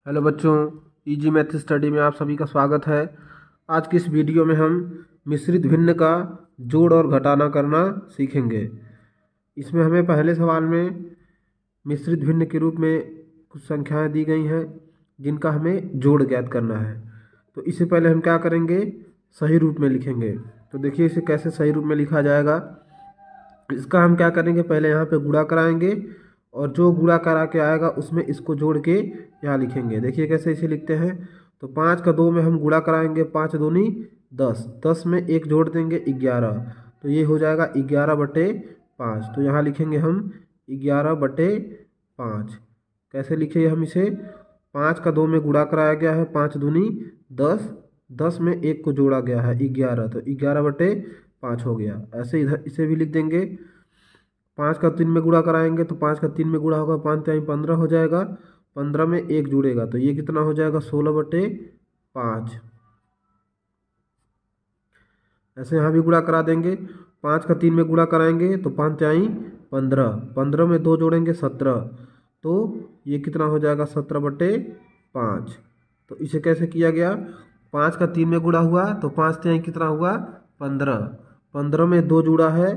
Hello बच्चों, easy math study में आप सभी का स्वागत है। आज की इस वीडियो में हम मिश्रित भिन्न का जोड़ और घटाना करना सीखेंगे। इसमें हमें पहले सवाल में मिश्रित भिन्न के रूप में कुछ संख्याएं दी गई हैं जिनका हमें जोड़ ज्ञात करना है। तो इससे पहले हम क्या करेंगे, सही रूप में लिखेंगे। तो देखिए इसे कैसे सही रूप में लिखा जाएगा। इसका हम क्या करेंगे, पहले यहाँ पे गुणा कराएंगे और जो गुणा करा के आएगा उसमें इसको जोड़ के यहाँ लिखेंगे। देखिए कैसे इसे लिखते हैं। तो 5 का 2 में हम गुणा कराएंगे, 5 दूनी 10, 10 में एक जोड़ देंगे 11, तो ये हो जाएगा 11/5। तो यहाँ लिखेंगे हम 11/5। कैसे लिखे हम इसे, 5 का 2 में गुणा कराया गया है, 5 दूनी 10, 10 में एक को जोड़ा गया है 11, तो 11/5 हो गया। ऐसे इधर इसे भी लिख देंगे। 5 का 3 में गुणा कराएंगे तो 5 का 3 में गुणा होगा, 5 3 15 हो जाएगा, 15 में एक जुड़ेगा तो ये कितना हो जाएगा 16/5। ऐसे यहाँ भी गुणा करा देंगे। 5 का 3 में गुणा कराएंगे तो 5 3 15, 15 में दो जोड़ेंगे 17, तो ये कितना हो जाएगा 17/5। तो इसे कैसे किया गया, 5 का 3 में गुणा हुआ तो 5 3 कितना हुआ 15, 15 में दो जुड़ा है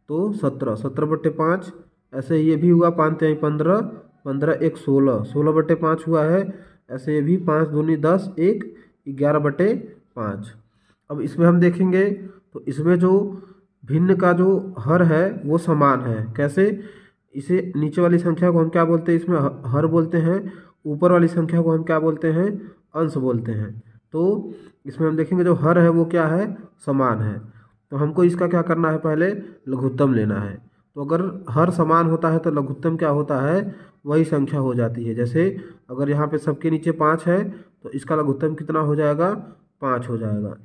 तो 17, 17/5। ऐसे ये भी हुआ 5 3 15, 15 1 16, 16/5 हुआ है। ऐसे ये भी 5 दूनी 10, 1 11/5। अब इसमें हम देखेंगे तो इसमें जो भिन्न का जो हर है वो समान है। कैसे, इसे नीचे वाली संख्या को हम क्या बोलते हैं, इसमें हर बोलते हैं, ऊपर वाली संख्या को हम क्या बोलते हैं, अंश बोलते हैं। तो इसमें हम देखेंगे जो हर है वो क्या है, समान है। तो हमको इसका क्या करना है, पहले लघुत्तम लेना है। तो अगर हर समान होता है तो लघुत्तम क्या होता है, वही संख्या हो जाती है। जैसे अगर यहाँ पे सबके नीचे 5 है तो इसका लघुत्तम कितना हो जाएगा, 5 हो जाएगा।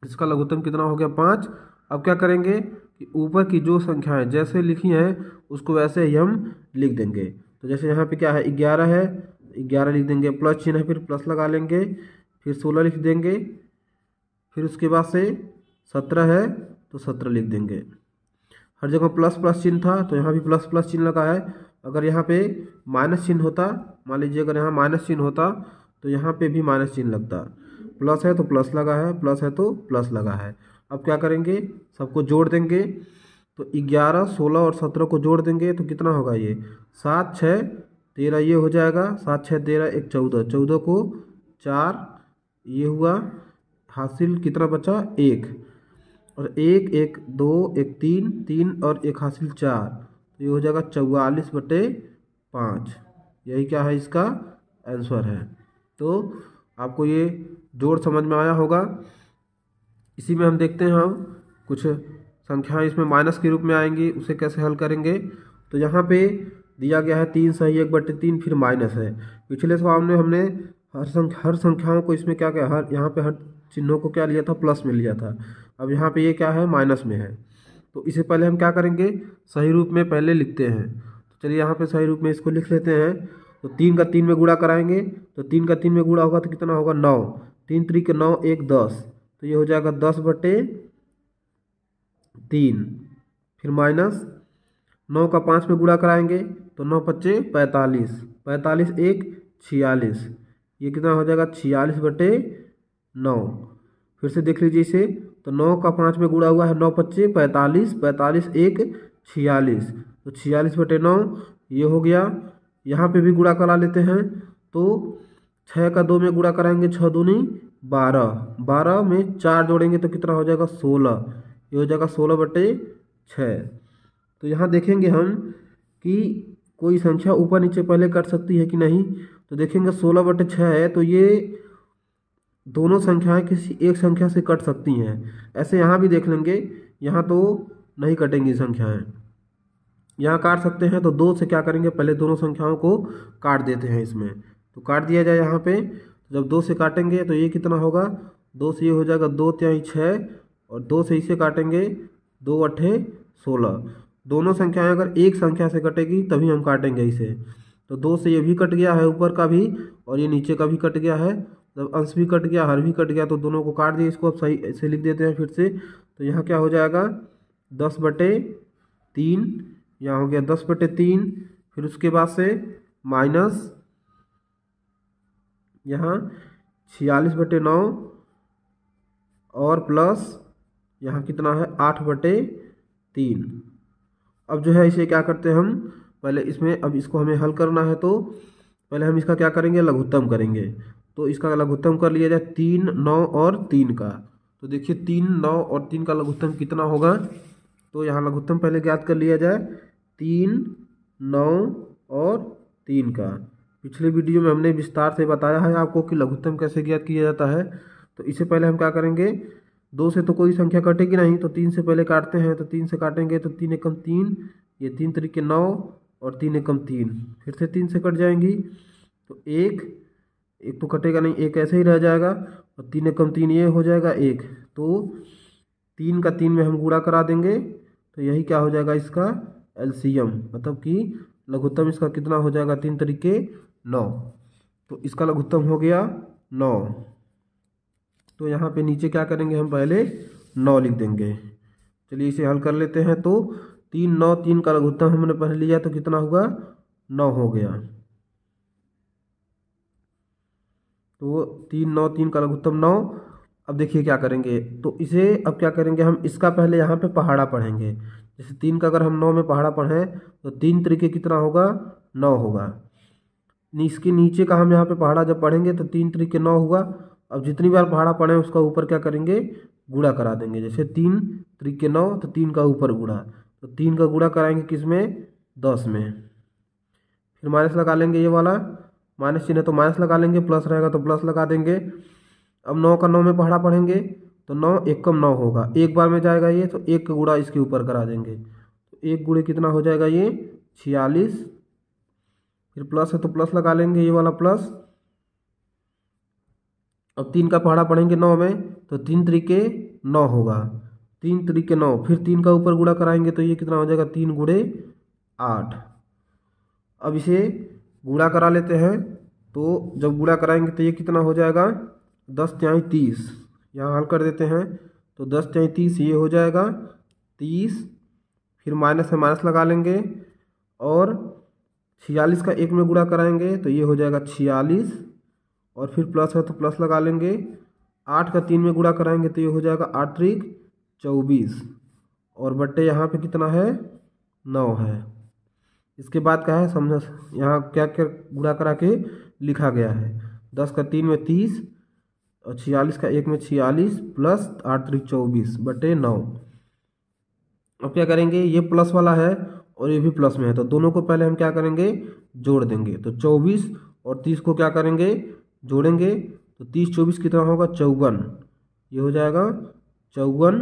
इसका लघुत्तम कितना हो गया, 5। अब क्या करेंगे कि ऊपर की जो संख्याएं जैसे लिखी हैं उसको वैसे ही हम लिख देंगे। तो जैसे यहाँ पे क्या है, 11 है, 11 लिख देंगे, प्लस चिन्ह है फिर प्लस लगा लेंगे, फिर 16 लिख देंगे, फिर उसके बाद से 17 है तो 17 लिख देंगे। हर जगह प्लस प्लस चिन्ह था तो यहाँ भी प्लस प्लस चिन्ह लगा है। अगर यहाँ पे माइनस चिन्ह होता, मान लीजिए अगर यहाँ माइनस चिन्ह होता तो यहाँ पे भी माइनस चिन्ह लगता। प्लस है तो प्लस लगा है, प्लस है तो प्लस लगा है। अब क्या करेंगे, सबको जोड़ देंगे। तो 11 16 और 17 को जोड़ देंगे तो कितना होगा, ये 7 6 13 ये हो जाएगा, 7 6 13 1 14, 14 को 4 ये हुआ, हासिल कितना बचा 1, और 1 1 2 1 3 3 और 1 हासिल 4, तो ये हो जाएगा 44/5। यही क्या है, इसका आंसर है। तो आपको ये जोड़ समझ में आया होगा। इसी में हम देखते हैं, हम कुछ संख्याएं इसमें माइनस के रूप में आएंगी, उसे कैसे हल करेंगे। तो यहाँ पे दिया गया है 3 सही 1/3, फिर माइनस है। पिछले सवाल में हमने हर संख्याओं को इसमें क्या क्या, हर यहाँ पे हर चिन्हों को क्या लिया था, प्लस में लिया था। अब यहाँ पे ये क्या है, माइनस में है। तो इसे पहले हम क्या करेंगे, सही रूप में पहले लिखते हैं। तो चलिए यहाँ पे सही रूप में इसको लिख लेते हैं। तो 3 का 3 में गुणा कराएंगे तो 3 का 3 में गुणा होगा तो कितना होगा 9, 3 3 के 9 1 10, तो ये हो जाएगा 10/3। फिर माइनस 9 का 5 में गुणा कराएंगे तो 9 5 45, 45 1 46, ये कितना हो जाएगा 46/9। फिर से देख लीजिए इसे। तो 9 का 5 में गुणा हुआ है, 9 5 45, 45 1 46, तो 46/9 ये हो गया। यहाँ पे भी गुणा करा लेते हैं। तो 6 का 2 में गुणा कराएंगे, 6 दूनी 12, 12 में 4 जोड़ेंगे तो कितना हो जाएगा 16, ये हो जाएगा 16/6। तो यहाँ देखेंगे हम कि कोई संख्या ऊपर नीचे पहले कट सकती है कि नहीं। तो देखेंगे 16/6 है तो ये दोनों संख्याएं किसी एक संख्या से कट सकती हैं। ऐसे यहाँ भी देख लेंगे, यहाँ तो नहीं कटेंगी संख्याएं, यहाँ काट सकते हैं। तो 2 से क्या करेंगे, पहले दोनों संख्याओं को काट देते हैं इसमें। तो काट दिया जाए यहाँ पे। जब 2 से काटेंगे तो ये कितना होगा, 2 से ये हो जाएगा 2 3 6, और 2 से इसे काटेंगे 2 8 16। दोनों संख्याएं अगर एक संख्या से कटेगी तभी हम काटेंगे इसे। तो 2 से ये भी कट गया है ऊपर का भी, और ये नीचे का भी कट गया है। जब अंश भी कट गया, हर भी कट गया, तो दोनों को काट दिए। इसको अब सही ऐसे लिख देते हैं फिर से। तो यहाँ क्या हो जाएगा 10/3, यहाँ हो गया 10/3। फिर उसके बाद से माइनस यहाँ 46/9 और प्लस यहाँ कितना है 8/3। अब जो है इसे क्या करते हैं हम पहले इसमें, अब इसको हमें हल करना है तो पहले हम इसका क्या करेंगे, लघुत्तम करेंगे। तो इसका लघुत्तम कर लिया जाए 3, 9 और 3 का। तो देखिए 3, 9 और 3 का लघुत्तम कितना होगा। तो यहाँ लघुत्तम पहले ज्ञात कर लिया जाए 3, 9 और 3 का। पिछले वीडियो में हमने विस्तार से बताया है आपको कि लघुत्तम कैसे ज्ञात किया जाता है। तो इससे पहले हम क्या करेंगे, 2 से तो कोई संख्या कटेगी नहीं, तो 3 से पहले काटते हैं। तो 3 से काटेंगे तो 3 एकम 3, ये 3 तरीके 9 और 3 एकम 3, फिर से 3 से कट जाएंगी। तो एक तो कटेगा नहीं, एक ऐसे ही रह जाएगा और 3 एकम 3 ये हो जाएगा 1। तो 3 का 3 में हम गुणा करा देंगे तो यही क्या हो जाएगा इसका एलसीएम, मतलब कि लघुत्तम इसका कितना हो जाएगा 3 तरीके 9। तो इसका लघुत्तम हो गया 9। तो यहाँ पे नीचे क्या करेंगे, हम पहले 9 लिख देंगे। चलिए इसे हल कर लेते हैं। तो 3, 9, 3 का लघुत्तम हमने पहले लिया तो कितना हुआ 9 हो गया। तो 3, 9, 3 का लघुत्तम 9। अब देखिए क्या करेंगे, तो इसे अब क्या करेंगे, हम इसका पहले यहाँ पे पहाड़ा पढ़ेंगे। जैसे 3 का अगर हम 9 में पहाड़ा पढ़ें तो 3 तरीके कितना होगा 9 होगा। इसके नीचे का हम यहाँ पे पहाड़ा जब पढ़ेंगे तो 3 तरीके 9 हुआ। अब जितनी बार पहाड़ा पढ़ें उसका ऊपर क्या करेंगे, गुणा करा देंगे। जैसे 3 तरीके 9 तो 3 का ऊपर गुणा, तो 3 का गुणा कराएंगे किस में 10 में। फिर माइनस लगा लेंगे, ये वाला माइनस चिन्ह है तो माइनस लगा लेंगे, प्लस रहेगा तो प्लस लगा देंगे। अब 9 का 9 में पहाड़ा पढ़ेंगे तो 9 एकम 9 होगा, एक बार में जाएगा ये, तो 1 का गुणा इसके ऊपर करा देंगे। तो 1 गुणे कितना हो जाएगा ये 46। फिर प्लस है तो प्लस लगा लेंगे, ये वाला प्लस। अब 3 का पहाड़ा पढ़ेंगे 9 में तो 3 तरीके 9 होगा, 3 तरीके 9, फिर 3 का ऊपर गुणा कराएंगे तो ये कितना हो जाएगा 3 गुणे 8। अब इसे गुणा करा लेते हैं। तो जब गुणा कराएंगे तो ये कितना हो जाएगा 10 तिहाई 30। यहाँ हल कर देते हैं तो 10 तिहाई 30 ये हो जाएगा 30। फिर माइनस है माइनस लगा लेंगे और 46 का 1 में गुणा कराएंगे तो ये हो जाएगा 46। और फिर प्लस है तो प्लस लगा लेंगे। 8 का 3 में गुणा कराएंगे तो ये हो जाएगा 8 त्रिक 24 और बट्टे यहाँ पे कितना है 9 है। इसके बाद क्या है समझ, यहाँ क्या क्या गुणा करा के लिखा गया है। 10 का 3 में 30 और 46 का 1 में 46 प्लस 8 त्रिक 24 बटे 9। अब क्या करेंगे, ये प्लस वाला है और ये भी प्लस में है तो दोनों को पहले हम क्या करेंगे जोड़ देंगे। तो 24 और 30 को क्या करेंगे जोड़ेंगे तो 30 24 कितना होगा 54। ये हो जाएगा 54।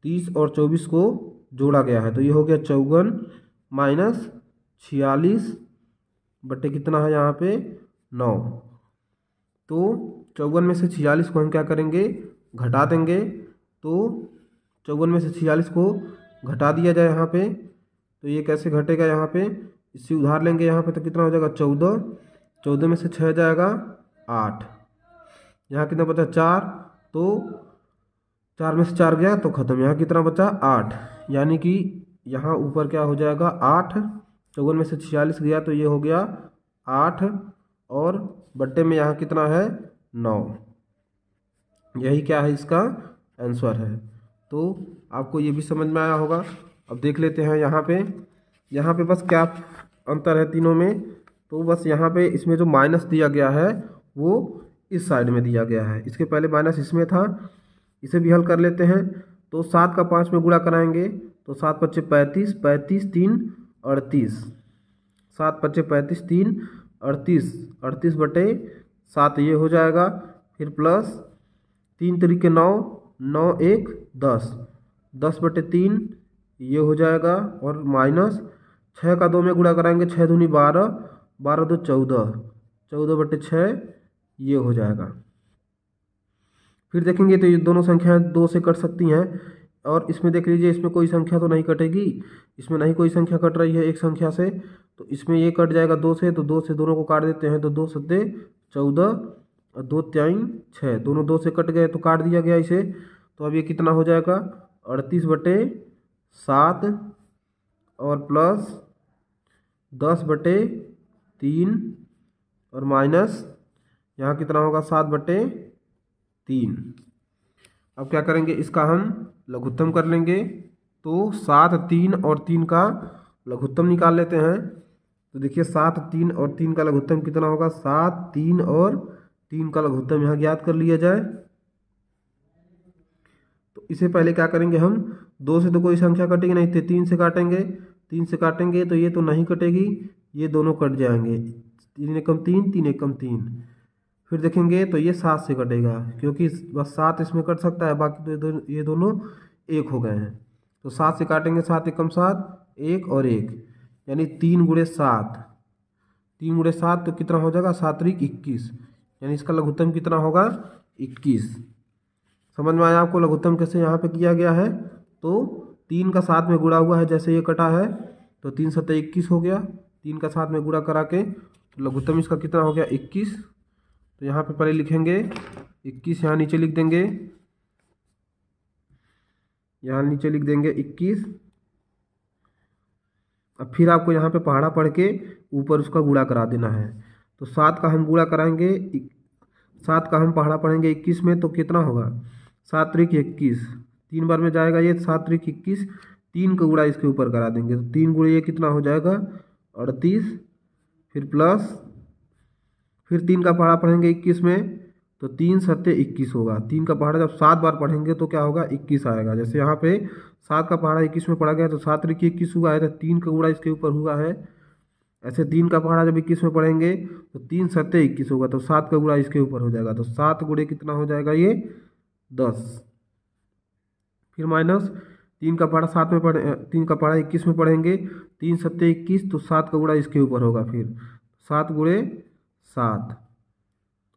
30 और 24 को जोड़ा गया है तो ये हो गया 54 माइनस 46 बटे कितना है यहाँ पे 9। तो 54 में से 46 को हम क्या करेंगे घटा देंगे। तो 54 में से 46 को घटा दिया जाए यहाँ पे, तो ये कैसे घटेगा, यहाँ पे इससे उधार लेंगे यहाँ पे तो कितना हो जाएगा 14। 14 में से 6 जाएगा 8, यहाँ कितना बचा 4। तो 4 में से 4 गया तो खत्म, यहाँ कितना बचा 8, यानी कि यहाँ ऊपर क्या हो जाएगा 8। 54 में से 46 गया तो ये हो गया 8 और बट्टे में यहाँ कितना है 9। यही क्या है इसका आंसर है। तो आपको ये भी समझ में आया होगा। अब देख लेते हैं यहाँ पे बस क्या अंतर है तीनों में। तो बस यहाँ पे इसमें जो माइनस दिया गया है वो इस साइड में दिया गया है, इसके पहले माइनस इसमें था। इसे भी हल कर लेते हैं। तो 7 का 5 में गुणा कराएंगे तो 7 पच्चे 35, 35 3 38, 7 पच्चे 35 3 38, 38 बटे 7 ये हो जाएगा। फिर प्लस 3 तरीके 9, 9 1 10, 10 बटे 3 ये हो जाएगा और माइनस 6 का 2 में गुणा कराएंगे 6 दूनी 12, 12 2 14, 14 बटे 6 ये हो जाएगा। फिर देखेंगे तो ये दोनों संख्याएं 2 से कट सकती हैं और इसमें देख लीजिए इसमें कोई संख्या तो नहीं कटेगी, इसमें नहीं कोई संख्या कट रही है एक संख्या से, तो इसमें ये कट जाएगा 2 से, तो 2 से दोनों को काट देते हैं तो 2 सत्ते 14 और 2 3 6, दोनों 2 से कट गए तो काट दिया गया इसे। तो अब ये कितना हो जाएगा 38 बटे 7 और प्लस 10 बटे 3 और माइनस यहाँ कितना होगा 7/3। अब क्या करेंगे, इसका हम लघुत्तम कर लेंगे। तो 7, 3 और 3 का लघुत्तम निकाल लेते हैं। तो देखिए 7, 3 और 3 का लघुत्तम कितना होगा, 7, 3 और 3 का लघुत्तम यहाँ ज्ञात कर लिया जाए। तो इसे पहले क्या करेंगे हम, 2 से तो कोई संख्या कटेगी नहीं, तो 3 से काटेंगे। 3 से काटेंगे तो ये तो नहीं कटेगी, ये दोनों कट जाएंगे। 3 एकम 3, 3 एकम 3। फिर देखेंगे तो ये 7 से कटेगा, क्योंकि बस 7 इसमें कट सकता है, बाकी तो ये दोनों एक हो गए हैं। तो 7 से काटेंगे, 7 एकम 7, 1 और 1, यानी 3 गुणे 7। 3 गुणे 7 तो कितना हो जाएगा, 7 त्रिक 21, यानी इसका लघुत्तम कितना होगा, 21। समझ में आया आपको लघुत्तम कैसे यहाँ पे किया गया है। तो 3 का 7 में गुणा हुआ है, जैसे ये कटा है तो 3 7 21 हो गया। 3 का 7 में गुणा करा के लघुत्तम इसका कितना हो गया, 21। तो यहाँ पे पहले लिखेंगे 21, यहाँ नीचे लिख देंगे, यहाँ नीचे लिख देंगे 21। अब फिर आपको यहाँ पे पहाड़ा पढ़ के ऊपर उसका गुणा करा देना है। तो 7 का हम गुणा कराएंगे, 7 का हम पहाड़ा पढ़ेंगे 21 में, तो कितना होगा, 7 त्रिक 21। 3 बार में जाएगा ये, 7 त्रिक 21। 3 का गुणा इसके ऊपर करा देंगे, तो 3 गुणे ये कितना हो जाएगा, 38। फिर प्लस, फिर 3 का पहाड़ा पढ़ेंगे 21 में, तो 3 सत्ते 21 होगा। 3 का पहाड़ा जब 7 बार पढ़ेंगे तो क्या होगा, 21 आएगा। जैसे यहाँ पे 7 का पहाड़ा 21 में पढ़ा गया, तो 7 त्रिक 21 हुआ है, तो 3 का गुणा इसके ऊपर हुआ है। ऐसे 3 का पहाड़ा जब 21 में पढ़ेंगे तो 3 सत्ते 21 होगा, तो 7 का गुणा इसके ऊपर हो जाएगा। तो 7 गुणे कितना हो जाएगा, ये 10। फिर माइनस 3 का पहाड़ा 7 में पढ़े, 3 का पहाड़ा 21 में पढ़ेंगे, 3 सत्ते 21, तो 7 का गुणा इसके ऊपर होगा। फिर 7 गुणे 7।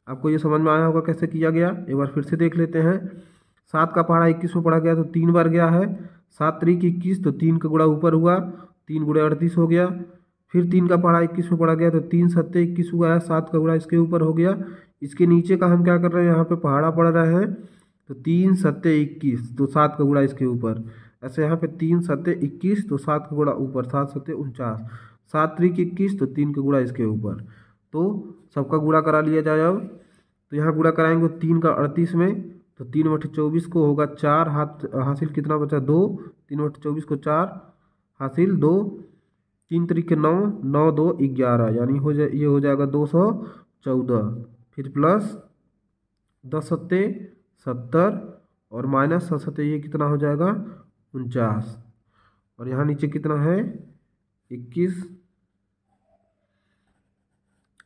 आपको ये समझ में आया होगा कैसे किया गया, एक बार फिर से देख लेते हैं। 7 का पहाड़ा 21 में पढ़ा गया, तो 3 बार गया है। 7 त्रिक 21, तो 3 का गुणा ऊपर हुआ, 3 गुणे 38 हो गया। फिर 3 का पहाड़ा 21 में पढ़ा गया, तो 3 सत्ते 21 हुआ है, 7 का गुणा इसके ऊपर हो गया। इसके नीचे का हम क्या कर रहे हैं, यहाँ पे पहाड़ा पढ़ रहे हैं, तो 3 सत्ते 21, तो 7 का गुणा इसके ऊपर। ऐसे यहाँ पे 3 सत्ते 21, तो 7 का गुणा ऊपर, 7 सत्ते 49। 7 त्रिक 21, तो 3 का गुणा इसके ऊपर। तो सबका गुणा करा लिया जाए। अब तो यहाँ गुणा कराएंगे 3 का 38 में, तो 3/24 को होगा 4, हासिल कितना बचा, 2। 3/24 को 4 हासिल 2, 3 त्रिक 9, 9 2 11, यानी ये हो जाएगा 214। फिर प्लस 10 सत्ते 70 और माइनस 7 सत्ते ये कितना हो जाएगा, 49। और यहाँ नीचे कितना है, 21।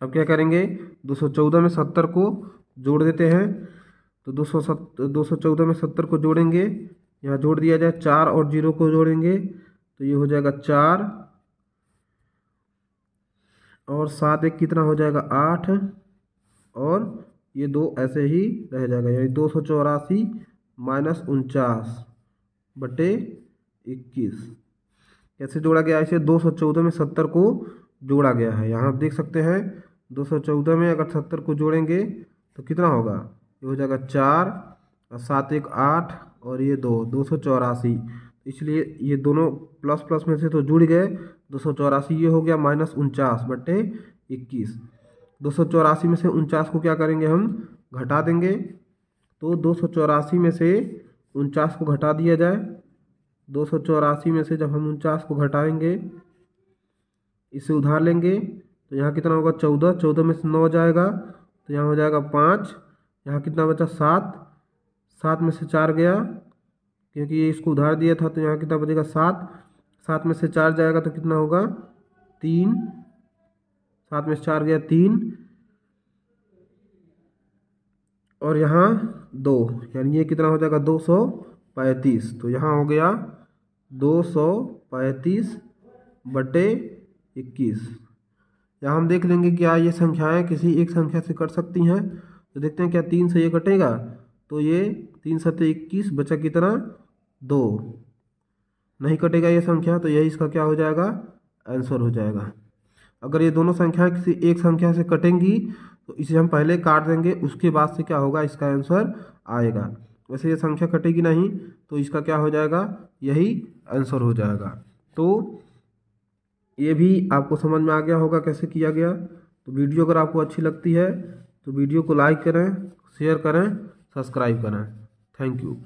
अब क्या करेंगे, 214 में 70 को जोड़ देते हैं। तो 214 में 70 को जोड़ेंगे, यहाँ जोड़ दिया जाए, 4 और 0 को जोड़ेंगे, तो ये हो जाएगा 4 और 7 एक कितना हो जाएगा, 8 और ये 2 ऐसे ही रह जाएगा, यानी 284 माइनस 49/21। कैसे जोड़ा गया, इसे 214 में 70 को जोड़ा गया है। यहाँ आप देख सकते हैं 214 में अगर 70 को जोड़ेंगे तो कितना होगा, ये हो जाएगा 4 और 7 1 8 और ये 284। इसलिए ये दोनों प्लस प्लस में से तो जुड़ गए, 284 ये हो गया माइनस 49/21। 284 में से 49 को क्या करेंगे, हम घटा देंगे। तो 284 में से 49 को घटा दिया जाए। 284 में से जब हम 49 को घटाएंगे, इसे उधार लेंगे, तो यहाँ कितना होगा, 14। 14 में से 9 जाएगा, तो यहाँ हो जाएगा 5। यहाँ कितना बचा, 7। 7 में से 4 गया, क्योंकि ये इसको उधार दिया था, तो यहाँ कितना बचेगा, 7। 7 में से 4 जाएगा तो कितना होगा, 3। 7 में से 4 गया, 3 और यहाँ 2, यानी ये कितना हो जाएगा, 235। तो यहाँ हो गया 235/21। यहाँ हम देख लेंगे क्या ये संख्याएं किसी एक संख्या से कट सकती हैं। तो देखते हैं क्या 3 से ये कटेगा, तो ये 3 सत्ते 21, बचा कितना, 2। नहीं कटेगा ये संख्या, तो यही इसका क्या हो जाएगा, आंसर हो जाएगा। अगर ये दोनों संख्याएं किसी एक संख्या से कटेंगी तो इसे हम पहले काट देंगे, उसके बाद से क्या होगा, इसका आंसर आएगा। वैसे ये संख्या कटेगी नहीं, तो इसका क्या हो जाएगा, यही आंसर हो जाएगा। तो ये भी आपको समझ में आ गया होगा कैसे किया गया। तो वीडियो अगर आपको अच्छी लगती है तो वीडियो को लाइक करें, शेयर करें, सब्सक्राइब करें। Thank you.